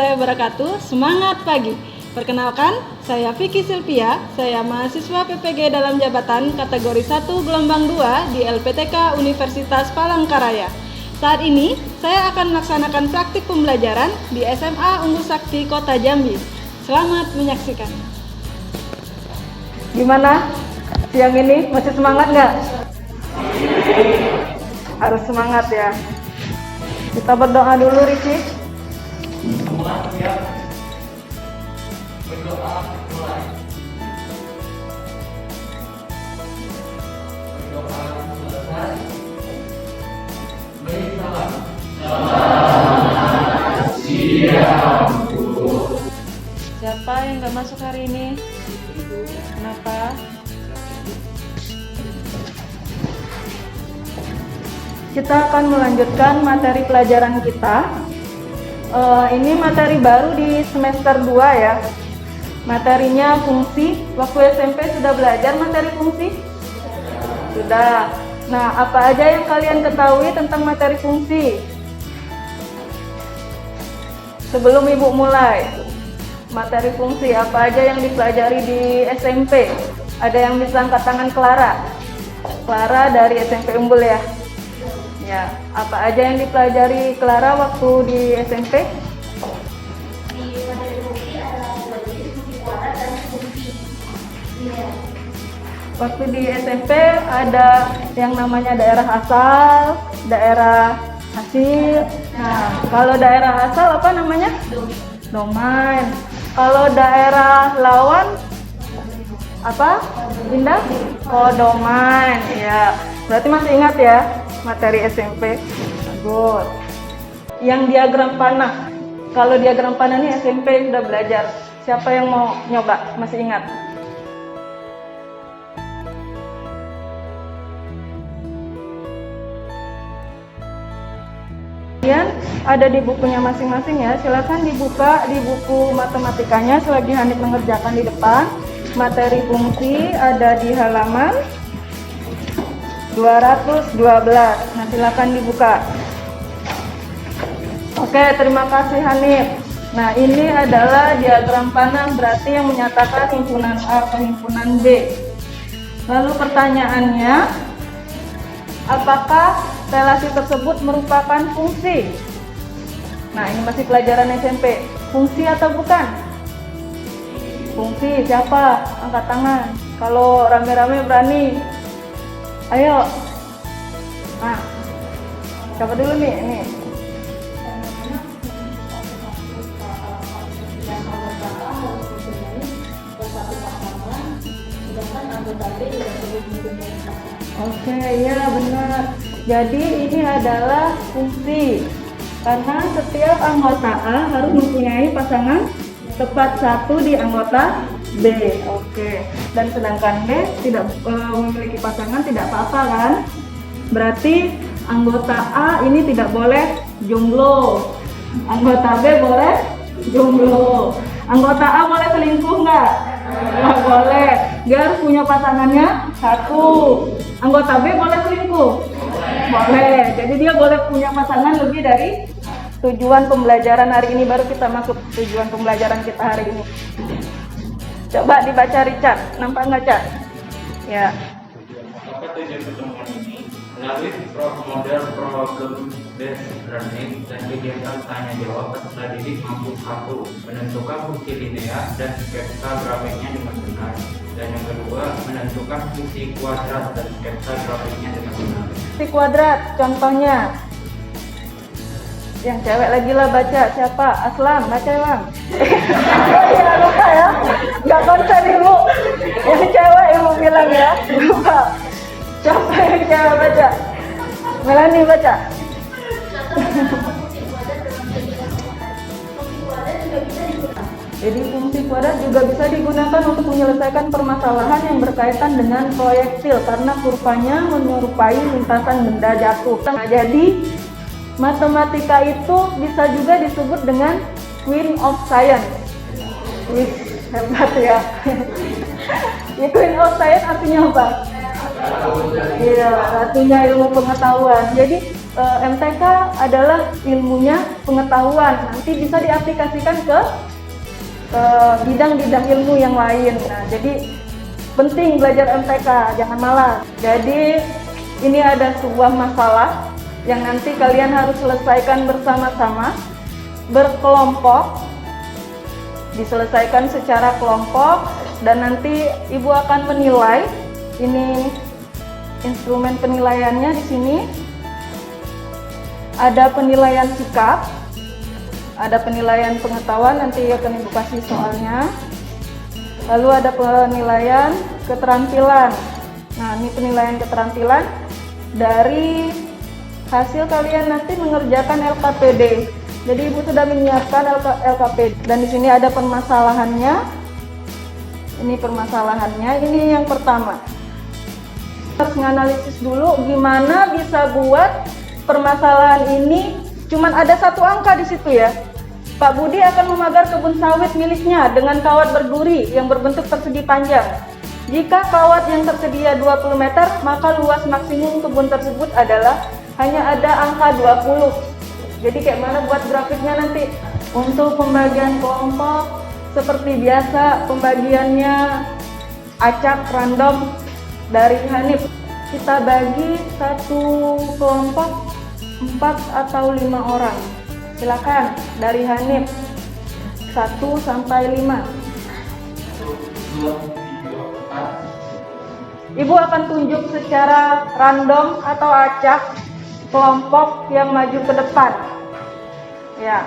warahmatullahi wabarakatuh. Semangat pagi. Perkenalkan, saya Vicky Sylvia. Saya mahasiswa PPG dalam jabatan kategori 1 gelombang 2 di LPTK Universitas Palangkaraya. Saat ini, saya akan melaksanakan praktik pembelajaran di SMA Unggul Sakti Kota Jambi. Selamat menyaksikan. Gimana? Siang ini masih semangat nggak? Harus semangat ya. Kita berdoa dulu, Riki. Berdoa mulai. Berdoa selesai. Beri salam. Selamat siang, Bu. Siapa yang nggak masuk hari ini? Kenapa? Kita akan melanjutkan materi pelajaran kita. Ini materi baru di semester 2 ya. Materinya fungsi. Waktu SMP sudah belajar materi fungsi? Sudah. Nah, apa aja yang kalian ketahui tentang materi fungsi? Sebelum Ibu mulai, materi fungsi apa aja yang dipelajari di SMP? Ada yang bisa angkat tangan? Clara. Clara dari SMP Umbul ya. Ya, apa aja yang dipelajari Clara waktu di SMP? Di materi fungsi ada fungsi kuadrat dan fungsi. Waktu di SMP ada yang namanya daerah asal, daerah hasil. Nah, kalau daerah asal apa namanya? Domain. Kalau daerah lawan apa? Indah? Kodomain. Ya, berarti masih ingat ya materi SMP. Good. Yang diagram panah. Kalau diagram panah ini SMP sudah belajar. Siapa yang mau nyoba? Masih ingat? Kemudian ada di bukunya masing-masing ya. Silakan dibuka di buku matematikanya selagi Hanif mengerjakan di depan. Materi fungsi ada di halaman 212. Nah, silakan dibuka. Oke, terima kasih Hanif. Nah, ini adalah diagram panah, berarti yang menyatakan himpunan A ke himpunan B. Lalu pertanyaannya, apakah relasi tersebut merupakan fungsi? Nah, ini masih pelajaran SMP. Fungsi atau bukan? Fungsi. Siapa? Angkat tangan. Kalau rame-rame berani. Ayo. Nah, siapa dulu nih? Ini. Oke, ya benar. Jadi ini adalah fungsi. Karena setiap anggota A harus mempunyai pasangan tepat satu di anggota B. Oke. Dan sedangkan B tidak memiliki pasangan, tidak apa-apa kan? Berarti anggota A ini tidak boleh jomblo. Anggota B boleh jomblo. Anggota A boleh selingkuh nggak? Nggak boleh. Dia harus punya pasangannya satu. Anggota B boleh selingkuh? Boleh. Jadi dia boleh punya pasangan lebih dari tujuan pembelajaran hari ini. Baru kita masuk tujuan pembelajaran kita hari ini. Coba dibaca Richard, nampak nggak Cak? Ya. Maka tujuan pertemuan ini melalui model problem based learning dan kegiatan tanya jawab peserta didik mampu satu menentukan fungsi linear dan sketsa grafiknya dengan benar, dan yang kedua menentukan fungsi kuadrat dan sketsa grafiknya dengan benar. Fungsi kuadrat, contohnya. Yang cewek lagi lah baca, siapa? Aslam, baca Bang. Iya lupa ya, nggak konsen Ibu. Yang cewek Ibu bilang ya, lupa. Siapa yang cewek baca? Melani baca. Jadi fungsi kuadrat juga bisa digunakan untuk menyelesaikan permasalahan yang berkaitan dengan proyektil karena kurvanya menyerupai lintasan benda jatuh. Nah, jadi matematika itu bisa juga disebut dengan Queen of Science. Wih, hebat ya. Ya, Queen of Science artinya apa? Iya, ratunya ilmu pengetahuan. Jadi MTK adalah ilmunya pengetahuan, nanti bisa diaplikasikan ke bidang-bidang ilmu yang lain. Nah, jadi penting belajar MTK, jangan malas. Jadi ini ada sebuah masalah yang nanti kalian harus selesaikan bersama-sama, berkelompok, diselesaikan secara kelompok, dan nanti ibu akan menilai. Ini instrumen penilaiannya di sini. Ada penilaian sikap, ada penilaian pengetahuan, nanti akan ibu kasih soalnya. Lalu ada penilaian keterampilan. Nah, ini penilaian keterampilan dari hasil kalian nanti mengerjakan LKPD. Jadi ibu sudah menyiapkan LKPD, dan di sini ada permasalahannya. Ini permasalahannya. Ini yang pertama. Harus menganalisis dulu gimana bisa buat permasalahan ini cuman ada satu angka di situ ya. Pak Budi akan memagar kebun sawit miliknya dengan kawat berduri yang berbentuk persegi panjang. Jika kawat yang tersedia 20 meter, maka luas maksimum kebun tersebut adalah hanya ada angka 20. Jadi kayak mana buat grafiknya nanti? Untuk pembagian kelompok seperti biasa, pembagiannya acak random dari Hanif. Kita bagi satu kelompok 4 atau 5 orang. Silakan dari Hanif 1 sampai 5. Ibu akan tunjuk secara random atau acak kelompok yang maju ke depan. Ya.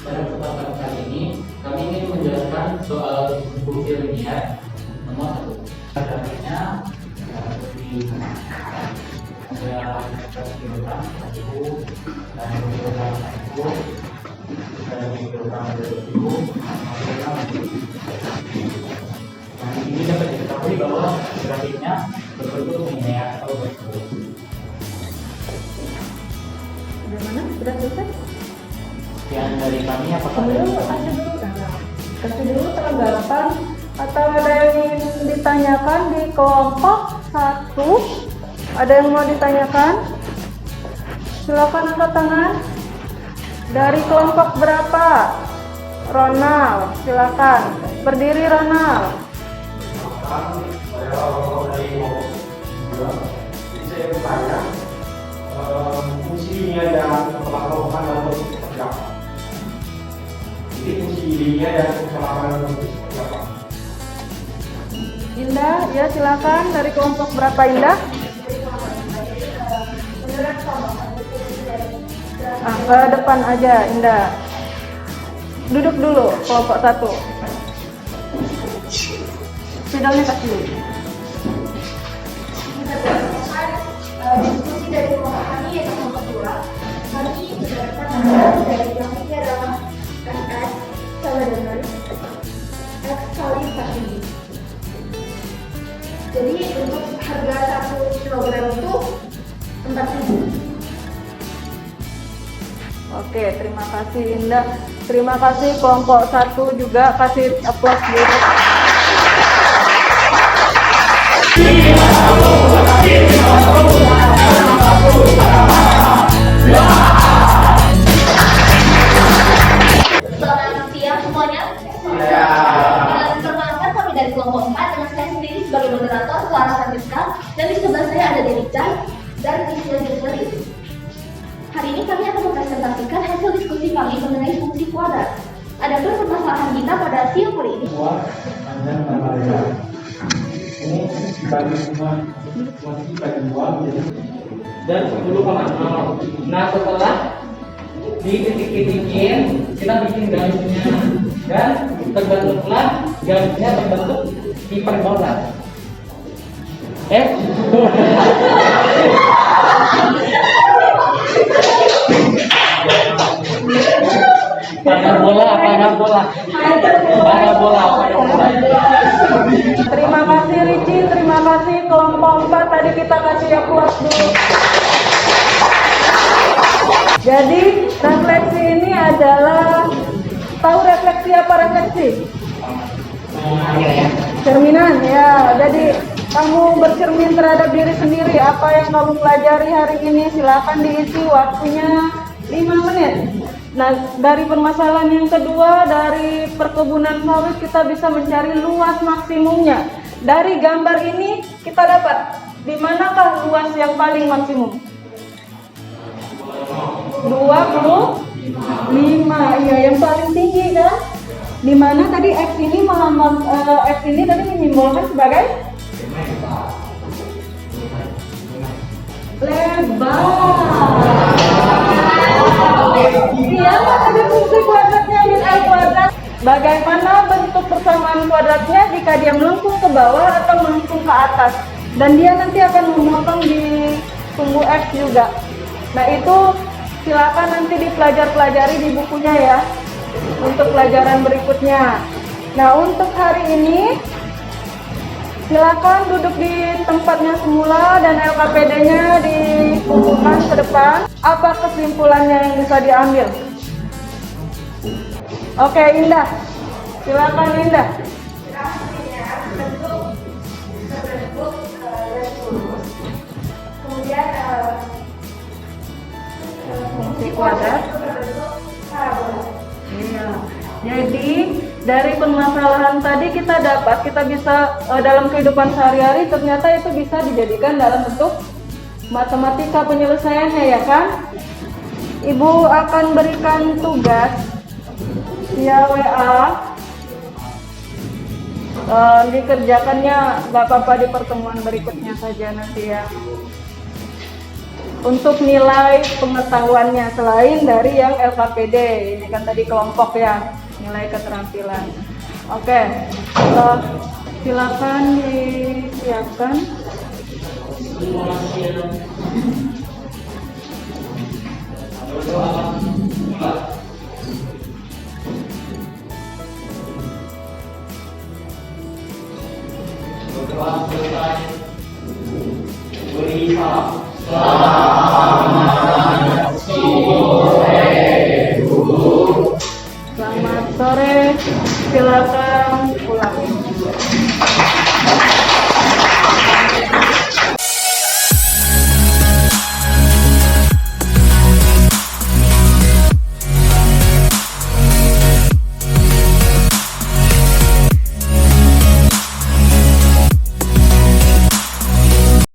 Pada kesempatan kali ini, kami ingin menjelaskan soal fungsi linier nomor 1. Grafiknya seperti ada kilogram 1.000 dan kilogram 1.000 dan kilogram 2.000. Nah, ini dapat diketahui bahwa grafiknya berbentuk linear atau berbentuk. Bagaimana? Sudah selesai? Yang dari kami apakah dari kami? Kasih dulu tanggapan atau ada yang ingin ditanyakan di kelompok 1? Ada yang mau ditanyakan? Silakan angkat tangan. Dari kelompok berapa? Ronald, silakan. Berdiri Ronald. Saya bertanya, fungsi linear dan kelakuan atau seperti apa? Jadi fungsi linear dan kelakuan itu seperti apa? Indah, ya silakan. Dari kelompok berapa Indah? Ke depan aja Indah. Duduk dulu kelompok 1. Pedalnya kasih dulu. Diskusi dari kelompok kami yaitu kelompok 2. Kami berdasarkan dari grafiknya adalah fs sama dengan x kali 4 ini. Oke, terima kasih Indah. Terima kasih kelompok 1 juga, kasih aplaus dulu. Selamat siang semuanya. Perkenalkan kami dari kelompok 4 dengan saya sendiri sebagai moderator Clara Francisca, dan di sebelah saya ada Dewi Chan dan Isla Jeffrey. Hari ini kami akan mempresentasikan hasil diskusi kami mengenai fungsi kuadrat. Adapun permasalahan kita pada siang hari ini. Panjang dan lebar. Ini dibagi semua masih bagi 2 menjadi Dan 10,0. Nah, setelah dititik-titikin, kita bikin garisnya, dan terbentuklah garisnya terbentuk hiperbola. Parabola. Terima kasih Ricci, terima kasih kelompok 4, tadi kita kasih aplaus dulu. Jadi refleksi ini adalah, tahu refleksi apa refleksi? Cerminan ya. Jadi kamu bercermin terhadap diri sendiri, apa yang kamu pelajari hari ini, silakan diisi waktunya 5 menit. Nah, dari permasalahan yang kedua, dari perkebunan sawit kita bisa mencari luas maksimumnya. Dari gambar ini kita dapat di manakah luas yang paling maksimum? 25, iya, yang paling tinggi kan? Di mana tadi X ini tadi menyimbolkan sebagai lebar. Iya, ada fungsi kuadratnya min L kuadrat. Bagaimana bentuk persamaan kuadratnya jika dia melengkung ke bawah atau melengkung ke atas? Dan dia nanti akan memotong di sumbu X juga. Nah, itu silakan nanti dipelajari di bukunya ya, untuk pelajaran berikutnya. Nah, untuk hari ini silakan duduk di tempatnya semula dan LKPD-nya dikumpulkan ke depan. Apa kesimpulannya yang bisa diambil? Oke, Indah. Silakan Indah. Kemudian Fungsi kuadrat. Iya. Jadi dari permasalahan tadi kita bisa dalam kehidupan sehari-hari ternyata itu bisa dijadikan dalam bentuk matematika penyelesaiannya ya kan? Ibu akan berikan tugas via WA. Dikerjakannya nggak apa-apa di pertemuan berikutnya saja nanti ya. Untuk nilai pengetahuannya selain dari yang LKPD, ini kan tadi kelompok ya, nilai keterampilan. Oke, silakan disiapkan. Selamat sore, silakan pulang.